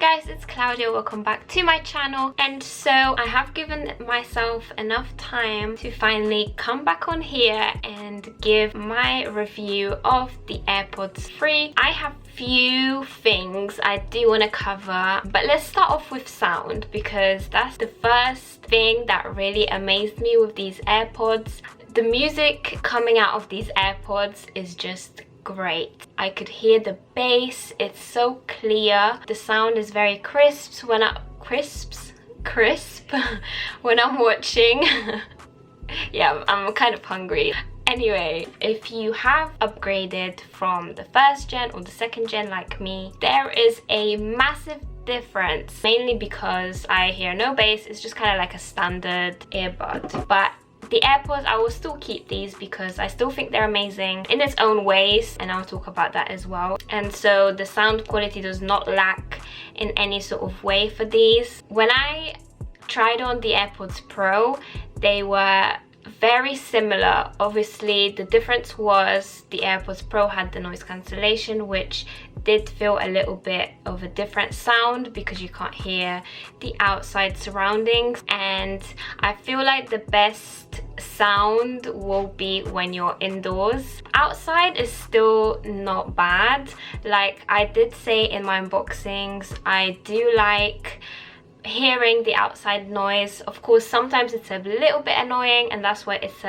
guys, it's Claudia. Welcome back to my channel. And so I have given myself enough time to finally come back on here and give my review of the AirPods 3. I have few things I do want to cover, but let's start off with sound, because that's the first thing that really amazed me with these AirPods. The music coming out of these AirPods is just great. I could hear the bass, it's so clear. The sound is very crisp when when I'm watching. Yeah, I'm kind of hungry. Anyway, if you have upgraded from the first gen or the second gen like me, there is a massive difference, mainly because I hear no bass. It's just kind of like a standard earbud. But the AirPods, I will still keep these because I still think they're amazing in its own ways, and I'll talk about that as well. And so the sound quality does not lack in any sort of way for these. When I tried on the AirPods Pro, they were very similar. Obviously the difference was the AirPods Pro had the noise cancellation, which did feel a little bit of a different sound because you can't hear the outside surroundings. And I feel like the best sound will be when you're indoors. Outside is still not bad. Like I did say in my unboxings, I do like hearing the outside noise. Of course, sometimes it's a little bit annoying, and that's why it's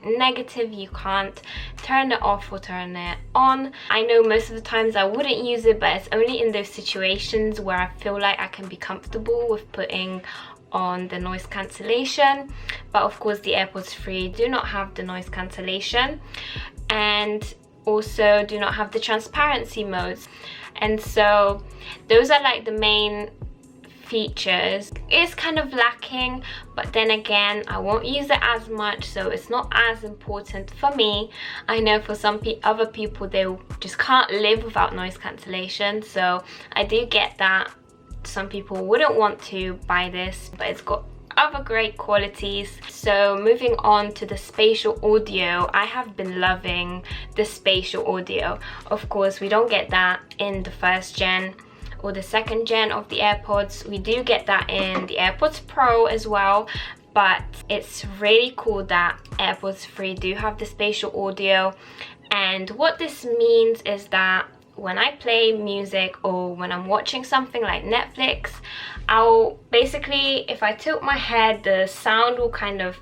negative. You can't turn it off or turn it on. I know most of the times I wouldn't use it, but it's only in those situations where I feel like I can be comfortable with putting on the noise cancellation. But of course the AirPods 3 do not have the noise cancellation, and also do not have the transparency modes. And so those are like the main features. It's kind of lacking, but then again, I won't use it as much, so it's not as important for me. I know for some other people, they just can't live without noise cancellation, so I do get that. Some people wouldn't want to buy this, but it's got other great qualities. So moving on to the spatial audio, I have been loving the spatial audio. Of course, we don't get that in the first gen or the second gen of the AirPods. We do get that in the AirPods Pro as well, but it's really cool that AirPods 3 do have the spatial audio. And what this means is that when I play music or when I'm watching something like Netflix, I'll basically, if I tilt my head, the sound will kind of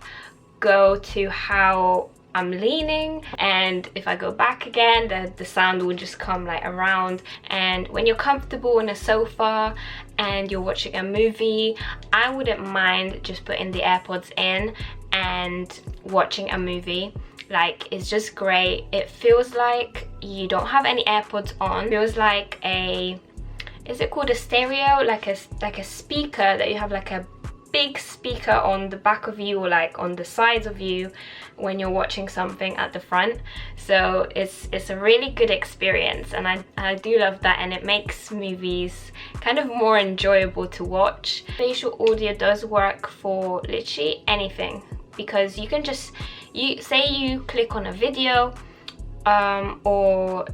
go to how I'm leaning, and if I go back again, the sound will just come like around. And when you're comfortable in a sofa and you're watching a movie, I wouldn't mind just putting the AirPods in and watching a movie. Like, it's just great. It feels like you don't have any AirPods on. It feels like a, is it called a stereo? Like a speaker, that you have like a big speaker on the back of you or like on the sides of you when you're watching something at the front. So it's a really good experience, and I do love that, and it makes movies kind of more enjoyable to watch. Spatial audio does work for literally anything, because you can just, say you click on a video or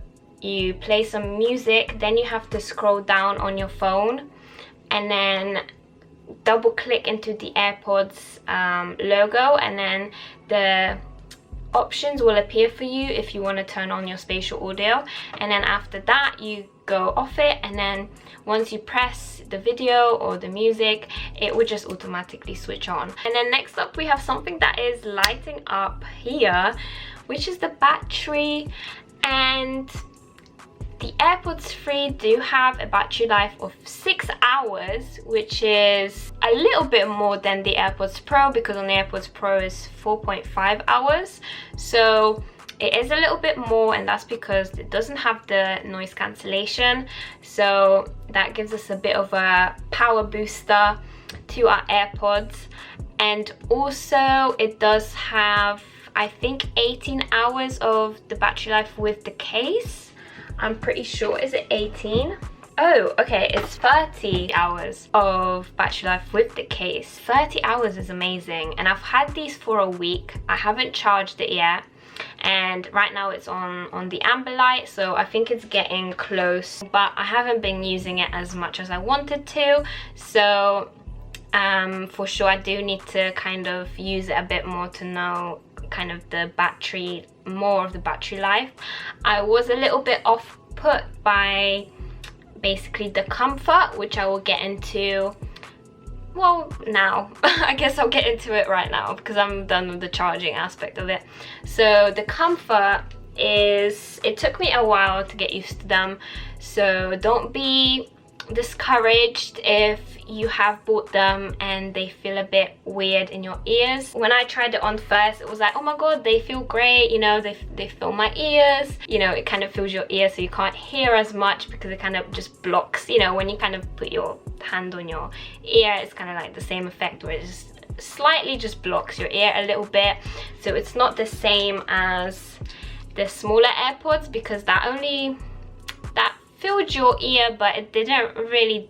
you play some music, then you have to scroll down on your phone and then double click into the AirPods logo, and then the options will appear for you if you want to turn on your spatial audio. And then after that, you go off it, and then once you press the video or the music, it will just automatically switch on. And then next up, we have something that is lighting up here, which is the battery. And the AirPods 3 do have a battery life of 6 hours, which is a little bit more than the AirPods Pro, because on the AirPods Pro is 4.5 hours. So it is a little bit more, and that's because it doesn't have the noise cancellation. So that gives us a bit of a power booster to our AirPods. And also it does have, I think, 18 hours of the battery life with the case. I'm pretty sure, is it 18? Oh, okay, it's 30 hours of battery life with the case. 30 hours is amazing, and I've had these for a week. I haven't charged it yet. and right now it's on the amber light, so I think it's getting close, but I haven't been using it as much as I wanted to. So for sure I do need to kind of use it a bit more to know kind of the battery, more of the battery life. I was a little bit off put by basically the comfort, which I will get into, well, now. I guess I'll get into it right now because I'm done with the charging aspect of it. So the comfort is, it took me a while to get used to them, so don't be discouraged if you have bought them and they feel a bit weird in your ears. When I tried it on first, it was like, oh my god, they feel great, you know, they fill my ears, you know, it kind of fills your ear so you can't hear as much because it kind of just blocks, you know, when you kind of put your hand on your ear, it's kind of like the same effect where it just slightly just blocks your ear a little bit. So it's not the same as the smaller AirPods, because that filled your ear, but it didn't really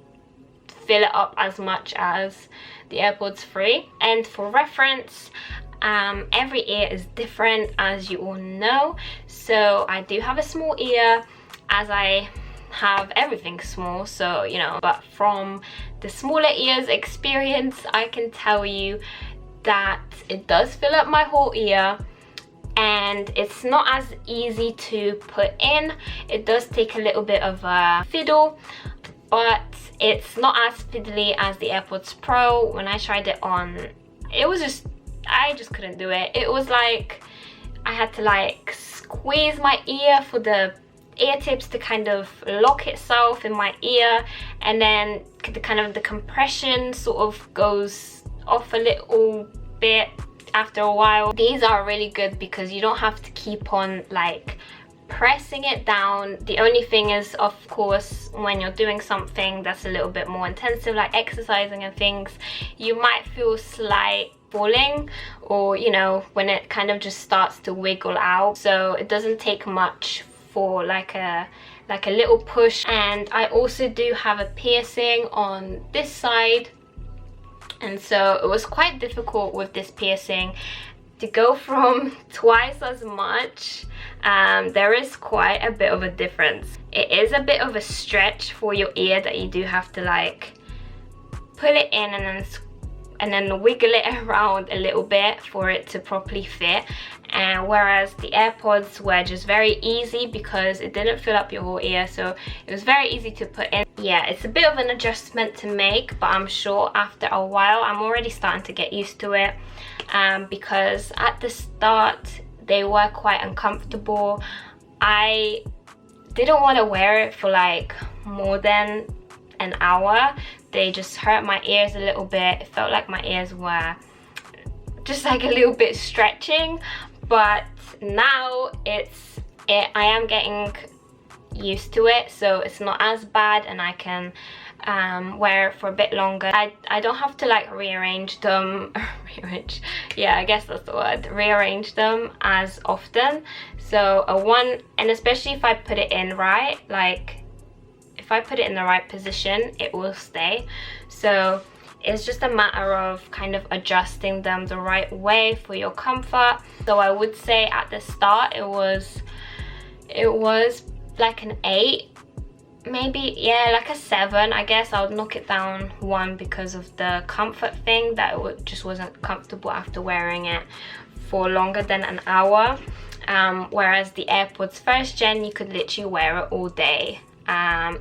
fill it up as much as the AirPods 3. And for reference, every ear is different, as you all know. So I do have a small ear, as I have everything small, so you know, but from the smaller ears experience, I can tell you that it does fill up my whole ear, and it's not as easy to put in. It does take a little bit of a fiddle, but it's not as fiddly as the AirPods Pro. When I tried it on, it was just, I just couldn't do it. It was like I had to like squeeze my ear for the ear tips to kind of lock itself in my ear, and then the compression sort of goes off a little bit after a while. These are really good because you don't have to keep on like pressing it down. The only thing is, of course, when you're doing something that's a little bit more intensive, like exercising and things, you might feel slight falling, or you know, when it kind of just starts to wiggle out. So it doesn't take much for like a little push. And I also do have a piercing on this side, and so it was quite difficult with this piercing to go from twice as much. There is quite a bit of a difference. It is a bit of a stretch for your ear that you do have to like pull it in and then wiggle it around a little bit for it to properly fit. And whereas the AirPods were just very easy because it didn't fill up your whole ear, so it was very easy to put in. Yeah, it's a bit of an adjustment to make, but I'm sure after a while, I'm already starting to get used to it, because at the start they were quite uncomfortable. I didn't want to wear it for like more than an hour. They just hurt my ears a little bit. It felt like my ears were just like a little bit stretching, but now I am getting used to it, so it's not as bad, and I can wear it for a bit longer. I don't have to like rearrange them yeah, I guess that's the word, rearrange them as often. So and especially if I put it in right, like if I put it in the right position, it will stay. So it's just a matter of kind of adjusting them the right way for your comfort. So I would say at the start it was like an 8, maybe, yeah, like a 7. I guess I would knock it down 1 because of the comfort thing, that it just wasn't comfortable after wearing it for longer than an hour. Whereas the AirPods first gen, you could literally wear it all day.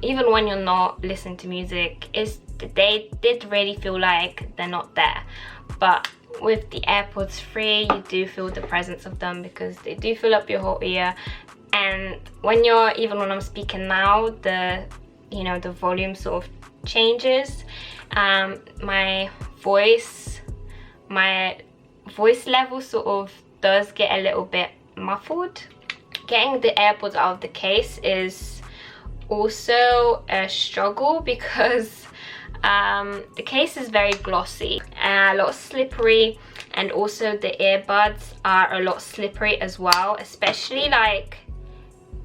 Even when you're not listening to music, they did really feel like they're not there. But with the AirPods 3, you do feel the presence of them because they do fill up your whole ear. And even when I'm speaking now, the volume sort of changes. My voice level sort of does get a little bit muffled. Getting the AirPods out of the case is also a struggle because the case is very glossy, a lot slippery, and also the earbuds are a lot slippery as well, especially like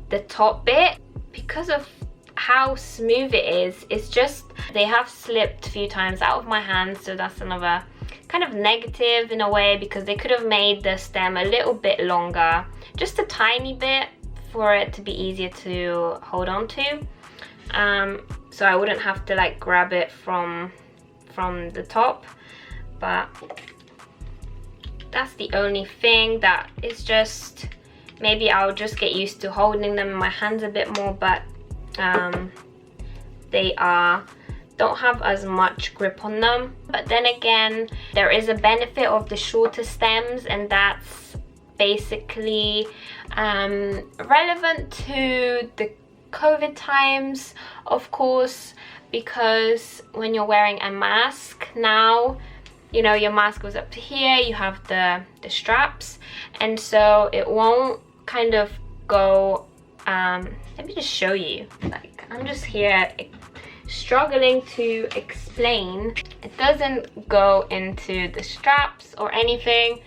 the top bit. Because of how smooth it is, it's just, they have slipped a few times out of my hand, so that's another kind of negative in a way, because they could have made the stem a little bit longer, just a tiny bit, for it to be easier to hold on to. So I wouldn't have to like grab it from the top. But that's the only thing that is just, maybe I'll just get used to holding them in my hands a bit more, but they don't have as much grip on them. But then again, there is a benefit of the shorter stems, and that's basically relevant to the COVID times, of course, because when you're wearing a mask now, you know, your mask goes up to here, you have the straps, and so it won't kind of go, let me just show you, like I'm just here struggling to explain. It doesn't go into the straps or anything.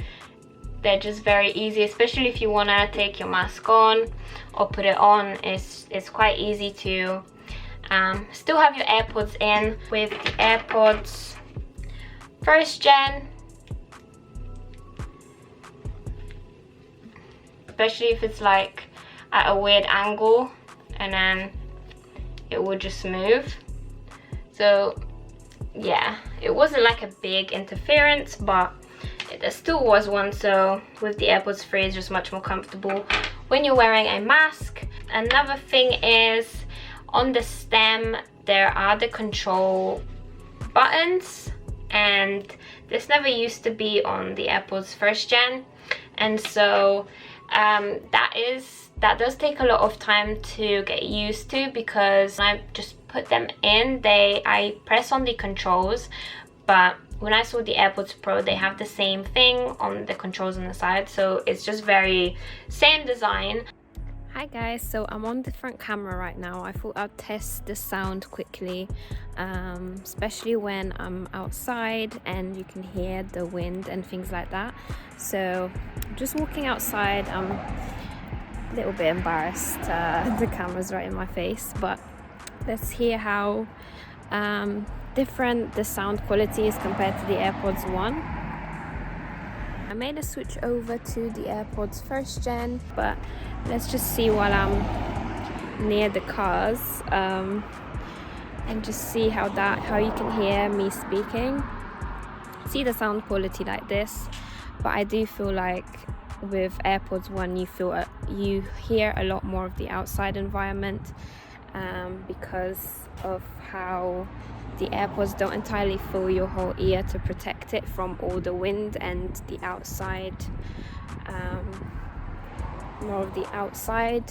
They're just very easy, especially if you want to take your mask on or put it on. It's quite easy to still have your AirPods in. With the AirPods 1st gen, especially if it's like at a weird angle, and then it will just move. So yeah, it wasn't like a big interference, but there still was one. So with the AirPods 3, it's just much more comfortable when you're wearing a mask. Another thing is, on the stem there are the control buttons, and this never used to be on the AirPods 1st gen, and so that does take a lot of time to get used to, because when I just put them in, I press on the controls, but when I saw the AirPods Pro, they have the same thing on the controls on the side, so it's just very same design. Hi guys, so I'm on the front camera right now. I thought I'd test the sound quickly, especially when I'm outside and you can hear the wind and things like that. So just walking outside, I'm a little bit embarrassed, the camera's right in my face, but let's hear how different the sound quality is compared to the AirPods 1. I made a switch over to the AirPods 1st gen, but let's just see while I'm near the cars, and just see how you can hear me speaking. See the sound quality like this, but I do feel like with AirPods 1 you hear a lot more of the outside environment, because of how the AirPods don't entirely fill your whole ear to protect it from all the wind and the outside, more of the outside.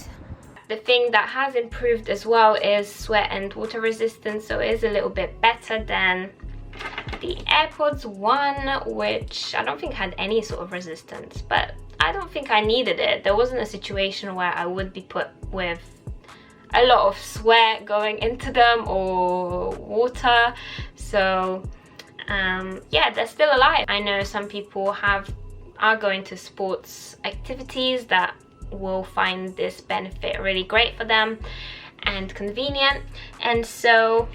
The thing that has improved as well is sweat and water resistance, so it is a little bit better than the AirPods 1, which I don't think had any sort of resistance, but I don't think I needed it. There wasn't a situation where I would be put with a lot of sweat going into them or water, so yeah, they're still alive. I know some people are going to sports activities that will find this benefit really great for them and convenient, and so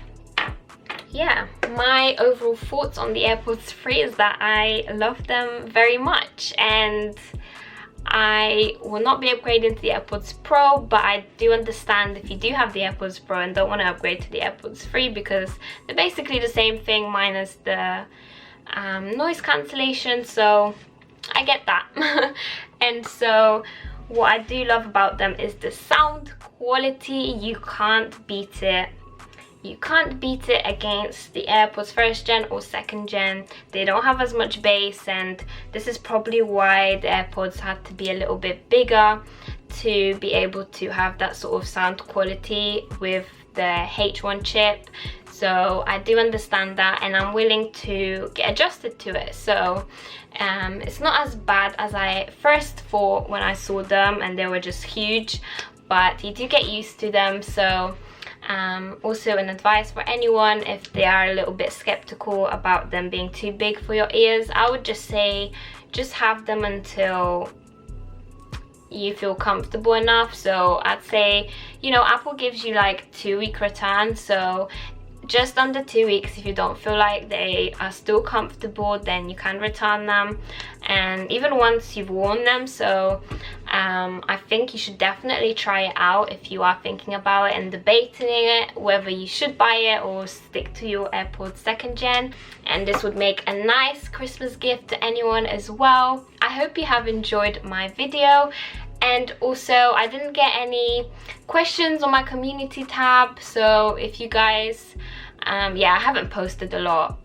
yeah, my overall thoughts on the AirPods 3 is that I love them very much, and I will not be upgrading to the AirPods Pro, but I do understand if you do have the AirPods Pro and don't want to upgrade to the AirPods 3, because they're basically the same thing minus the noise cancellation, so I get that. And so what I do love about them is the sound quality. You can't beat it. You can't beat it against the AirPods 1st gen or 2nd gen. They don't have as much bass, and this is probably why the AirPods had to be a little bit bigger to be able to have that sort of sound quality with the H1 chip. So I do understand that, and I'm willing to get adjusted to it. So it's not as bad as I first thought when I saw them, and they were just huge, but you do get used to them. So also an advice for anyone if they are a little bit skeptical about them being too big for your ears, I would just say just have them until you feel comfortable enough. So I'd say, you know, Apple gives you like 2-week return, so just under 2 weeks. If you don't feel like they are still comfortable, then you can return them, and even once you've worn them. So I think you should definitely try it out if you are thinking about it and debating it whether you should buy it or stick to your AirPods 2nd gen. And this would make a nice Christmas gift to anyone as well. I hope you have enjoyed my video. And also, I didn't get any questions on my community tab, so if you guys yeah, I haven't posted a lot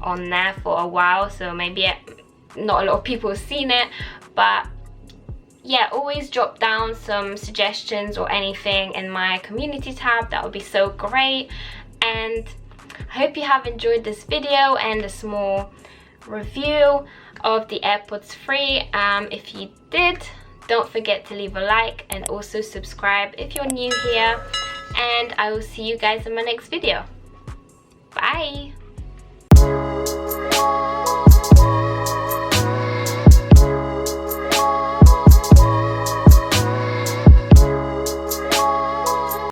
on there for a while, so maybe not a lot of people have seen it, but yeah, always drop down some suggestions or anything in my community tab. That would be so great. And I hope you have enjoyed this video and a small review of the AirPods 3. If you did, don't forget to leave a like and also subscribe if you're new here, and I will see you guys in my next video. Bye!